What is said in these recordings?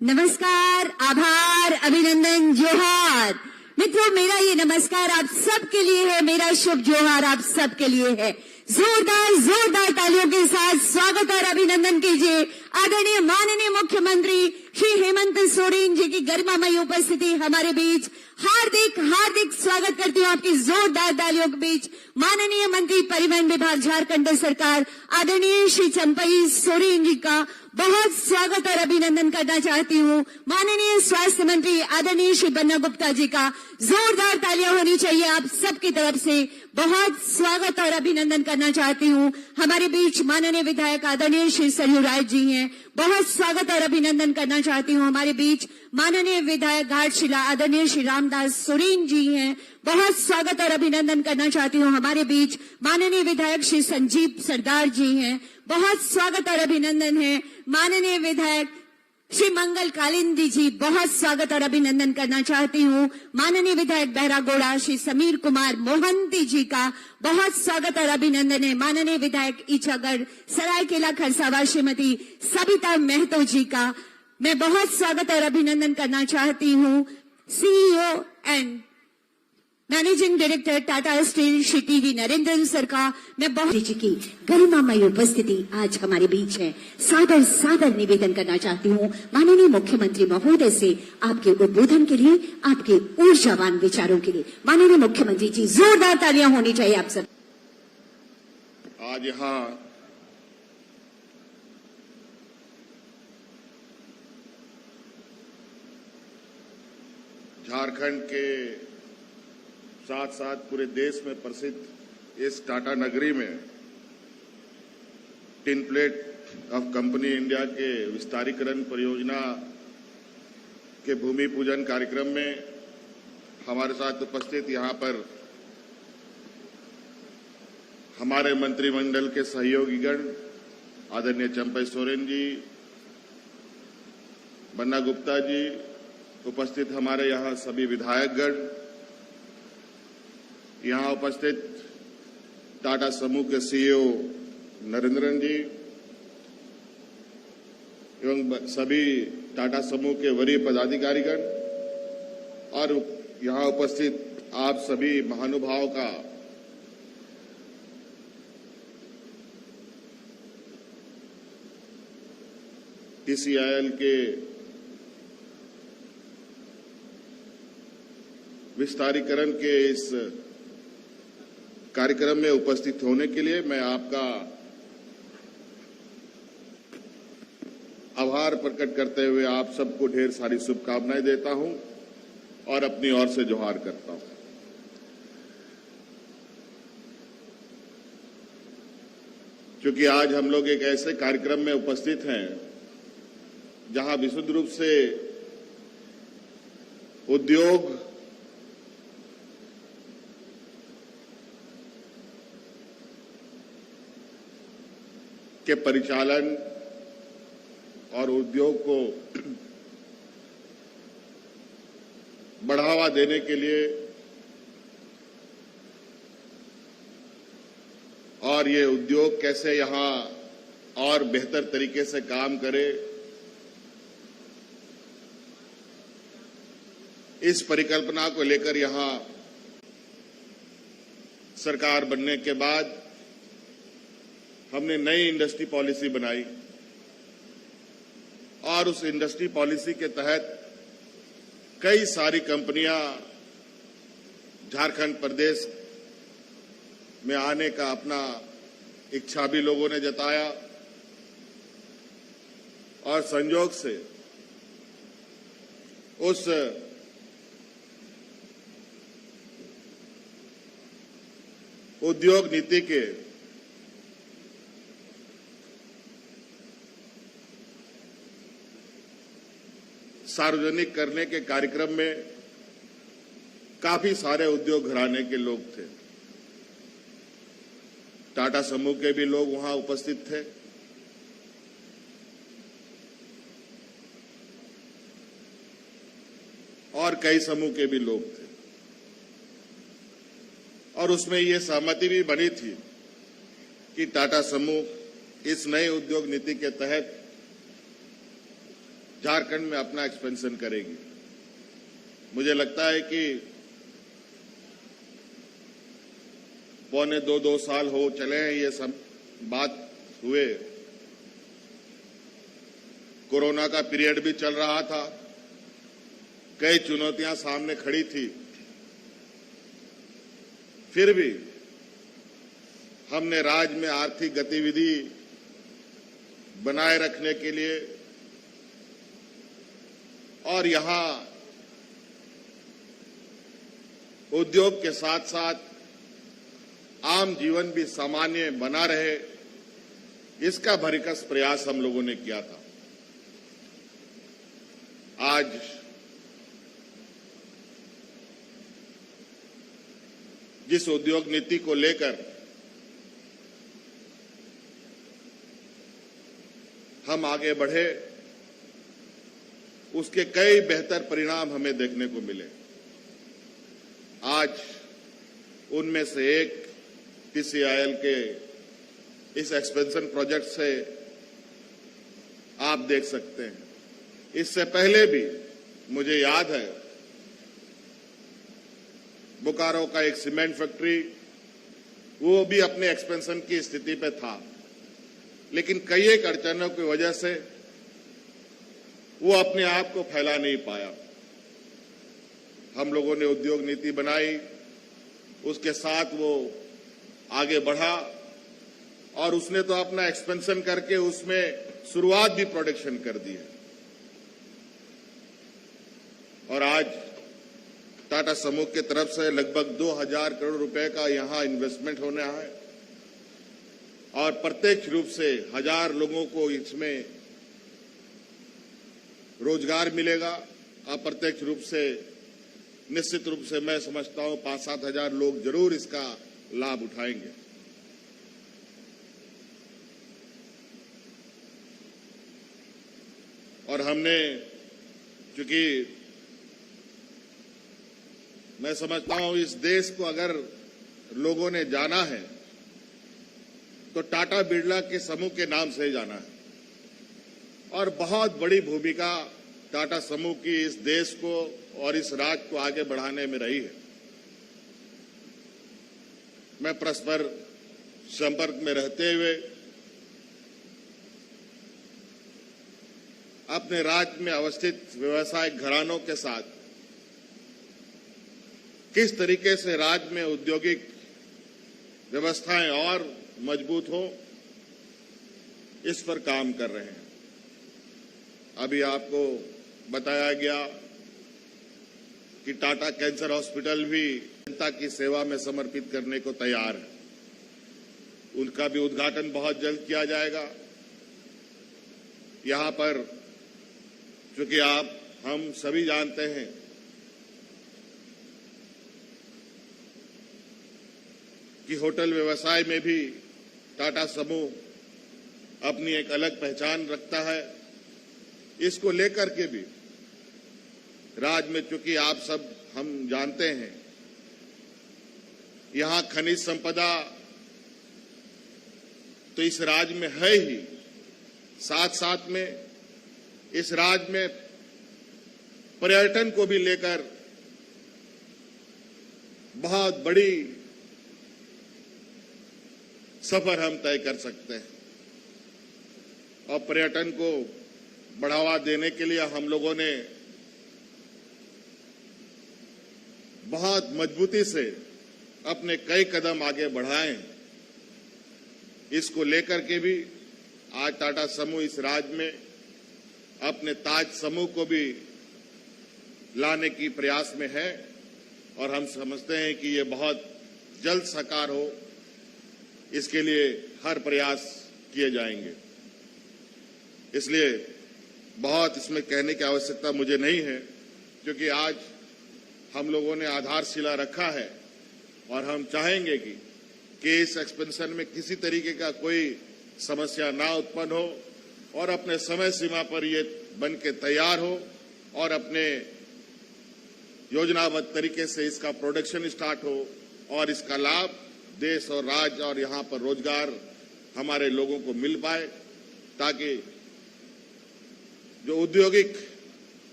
नमस्कार, आभार, अभिनंदन, जोहार। मित्रों, मेरा ये नमस्कार आप सबके लिए है, मेरा शुभ जोहार आप सबके लिए है। जोरदार तालियों के साथ स्वागत और अभिनंदन कीजिए आदरणीय माननीय मुख्यमंत्री श्री हेमंत सोरेन जी की गरिमामयी उपस्थिति हमारे बीच। हार्दिक स्वागत करती हूँ आपकी जोरदार तालियों के बीच। माननीय मंत्री परिवहन विभाग झारखंड सरकार आदरणीय श्री चंपई सोरेन जी का बहुत स्वागत और अभिनंदन करना चाहती हूँ। माननीय स्वास्थ्य मंत्री आदरणीय श्री बन्ना गुप्ता जी का जोरदार तालियां होनी चाहिए आप सबकी तरफ से। बहुत स्वागत और अभिनंदन करना चाहती हूँ। हमारे बीच माननीय विधायक आदरणीय श्री सरयू राय जी हैं, बहुत स्वागत और अभिनंदन करना चाहती हूँ। हमारे बीच माननीय विधायक घाटशिला आदरणीय श्री रामदास सोरेन जी हैं, बहुत स्वागत और अभिनंदन करना चाहती हूँ। हमारे बीच माननीय विधायक श्री संजीव सरदार जी हैं, बहुत स्वागत और अभिनंदन है। माननीय विधायक श्री मंगल कालिंदी जी, बहुत स्वागत और अभिनंदन करना चाहती हूँ। माननीय विधायक बहरागोड़ा श्री समीर कुमार मोहंती जी का बहुत स्वागत और अभिनंदन है। माननीय विधायक ईचागढ़ सरायकेला खरसावां श्रीमती सबिता महतो जी का मैं बहुत स्वागत और अभिनंदन करना चाहती हूँ। CEO and managing director Tata steel Shri TV Narendra sir का मैं बहुत जी की गरिमामयी उपस्थिति आज हमारे बीच है। सादर निवेदन करना चाहती हूँ माननीय मुख्यमंत्री महोदय से आपके उद्बोधन के लिए, आपके ऊर्जावान विचारों के लिए। माननीय मुख्यमंत्री जी, जोरदार तालियां होनी चाहिए आप सब। आज यहाँ झारखंड के साथ साथ पूरे देश में प्रसिद्ध इस टाटा नगरी में tin plate of company India के विस्तारीकरण परियोजना के भूमि पूजन कार्यक्रम में हमारे साथ उपस्थित यहाँ पर हमारे मंत्रिमंडल के सहयोगीगण आदरणीय चंपई सोरेन जी, बन्ना गुप्ता जी, उपस्थित हमारे यहाँ सभी विधायकगण, यहाँ उपस्थित टाटा समूह के सीईओ नरेंद्रन जी एवं सभी टाटा समूह के वरीय पदाधिकारीगण और यहाँ उपस्थित आप सभी महानुभावों का TCIL के विस्तारीकरण के इस कार्यक्रम में उपस्थित होने के लिए मैं आपका आभार प्रकट करते हुए आप सबको ढेर सारी शुभकामनाएं देता हूं और अपनी ओर से जोहार करता हूं। क्योंकि आज हम लोग एक ऐसे कार्यक्रम में उपस्थित हैं जहां विशुद्ध रूप से उद्योग के परिचालन और उद्योग को बढ़ावा देने के लिए और ये उद्योग कैसे यहाँ और बेहतर तरीके से काम करे, इस परिकल्पना को लेकर यहाँ सरकार बनने के बाद हमने नई इंडस्ट्री पॉलिसी बनाई और उस इंडस्ट्री पॉलिसी के तहत कई सारी कंपनियां झारखंड प्रदेश में आने का अपना इच्छा भी लोगों ने जताया और संयोग से उस उद्योग नीति के सार्वजनिक करने के कार्यक्रम में काफी सारे उद्योग घराने के लोग थे। टाटा समूह के भी लोग वहां उपस्थित थे और कई समूह के भी लोग थे और उसमें ये सहमति भी बनी थी कि टाटा समूह इस नए उद्योग नीति के तहत झारखंड में अपना एक्सपेंशन करेगी। मुझे लगता है कि पौने दो साल हो चले हैं ये सब बात हुए। कोरोना का पीरियड भी चल रहा था, कई चुनौतियां सामने खड़ी थी, फिर भी हमने राज्य में आर्थिक गतिविधि बनाए रखने के लिए और यहां उद्योग के साथ साथ आम जीवन भी सामान्य बना रहे, इसका भरसक प्रयास हम लोगों ने किया था। आज जिस उद्योग नीति को लेकर हम आगे बढ़े, उसके कई बेहतर परिणाम हमें देखने को मिले। आज उनमें से एक TCIL के इस एक्सपेंशन प्रोजेक्ट से आप देख सकते हैं। इससे पहले भी मुझे याद है बोकारो का एक सीमेंट फैक्ट्री, वो भी अपने एक्सपेंशन की स्थिति पे था, लेकिन कई एक अड़चनों की वजह से वो अपने आप को फैला नहीं पाया। हम लोगों ने उद्योग नीति बनाई, उसके साथ वो आगे बढ़ा और उसने तो अपना एक्सपेंशन करके उसमें शुरुआत भी प्रोडक्शन कर दी है। और आज टाटा समूह की तरफ से लगभग 2000 करोड़ रुपए का यहां इन्वेस्टमेंट होने है और प्रत्यक्ष रूप से 1000 लोगों को इसमें रोजगार मिलेगा। अप्रत्यक्ष रूप से निश्चित रूप से मैं समझता हूं 5-7 हजार लोग जरूर इसका लाभ उठाएंगे। और हमने, चूंकि मैं समझता हूं इस देश को अगर लोगों ने जाना है तो टाटा बिरला के समूह के नाम से ही जाना है और बहुत बड़ी भूमिका टाटा समूह की इस देश को और इस राज्य को आगे बढ़ाने में रही है। मैं परस्पर संपर्क में रहते हुए अपने राज्य में अवस्थित व्यवसायिक घरानों के साथ किस तरीके से राज्य में औद्योगिक व्यवस्थाएं और मजबूत हो, इस पर काम कर रहे हैं। अभी आपको बताया गया कि टाटा कैंसर हॉस्पिटल भी जनता की सेवा में समर्पित करने को तैयार है। उनका भी उद्घाटन बहुत जल्द किया जाएगा। यहां पर चूंकि हम सभी जानते हैं कि होटल व्यवसाय में भी टाटा समूह अपनी एक अलग पहचान रखता है। इसको लेकर के भी राज्य में, चूंकि आप सब हम जानते हैं, यहां खनिज संपदा तो इस राज्य में है ही, साथ साथ में इस राज्य में पर्यटन को भी लेकर बहुत बड़ी सफर हम तय कर सकते हैं। और पर्यटन को बढ़ावा देने के लिए हम लोगों ने बहुत मजबूती से अपने कई कदम आगे बढ़ाए। इसको लेकर के भी आज टाटा समूह इस राज्य में अपने ताज समूह को भी लाने की प्रयास में है और हम समझते हैं कि ये बहुत जल्द साकार हो, इसके लिए हर प्रयास किए जाएंगे। इसलिए बहुत इसमें कहने की आवश्यकता मुझे नहीं है, क्योंकि आज हम लोगों ने आधारशिला रखा है और हम चाहेंगे कि इस एक्सपेंशन में किसी तरीके का कोई समस्या ना उत्पन्न हो और अपने समय सीमा पर ये बन के तैयार हो और अपने योजनाबद्ध तरीके से इसका प्रोडक्शन स्टार्ट हो और इसका लाभ देश और राज्य और यहाँ पर रोजगार हमारे लोगों को मिल पाए, ताकि जो औद्योगिक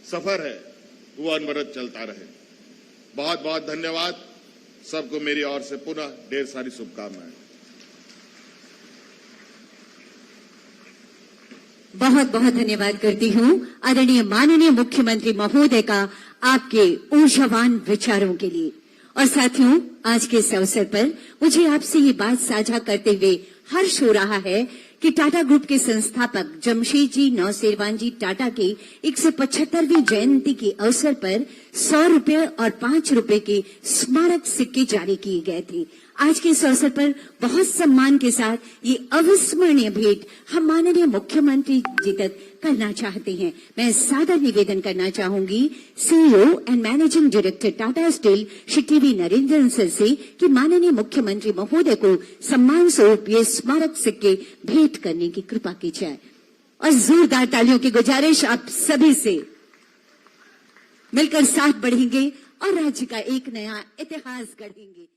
सफर है वो अनवरत चलता रहे। बहुत बहुत धन्यवाद। सबको मेरी ओर से पुनः ढेर सारी शुभकामनाएं। बहुत बहुत धन्यवाद करती हूँ आदरणीय माननीय मुख्यमंत्री महोदय का आपके ऊर्जावान विचारों के लिए। और साथियों, आज के इस अवसर पर मुझे आपसे ये बात साझा करते हुए हर्ष हो रहा है कि टाटा ग्रुप के संस्थापक जमशेदजी नौसेरवान जी टाटा की 175वीं जयंती के अवसर पर 100 रुपये और 5 रुपये के स्मारक सिक्के जारी किए गए थे। आज के इस अवसर पर बहुत सम्मान के साथ ये अविस्मरणीय भेंट हम माननीय मुख्यमंत्री जी तक करना चाहते हैं। मैं सादर निवेदन करना चाहूंगी CEO and managing director Tata steel Shri TV Narendran sir से कि माननीय मुख्यमंत्री महोदय को सम्मान स्वरूप ये स्मारक सिक्के भेंट करने की कृपा की जाए। और जोरदार तालियों की गुजारिश आप सभी से। मिलकर साथ बढ़ेंगे और राज्य का एक नया इतिहास गढ़ेंगे।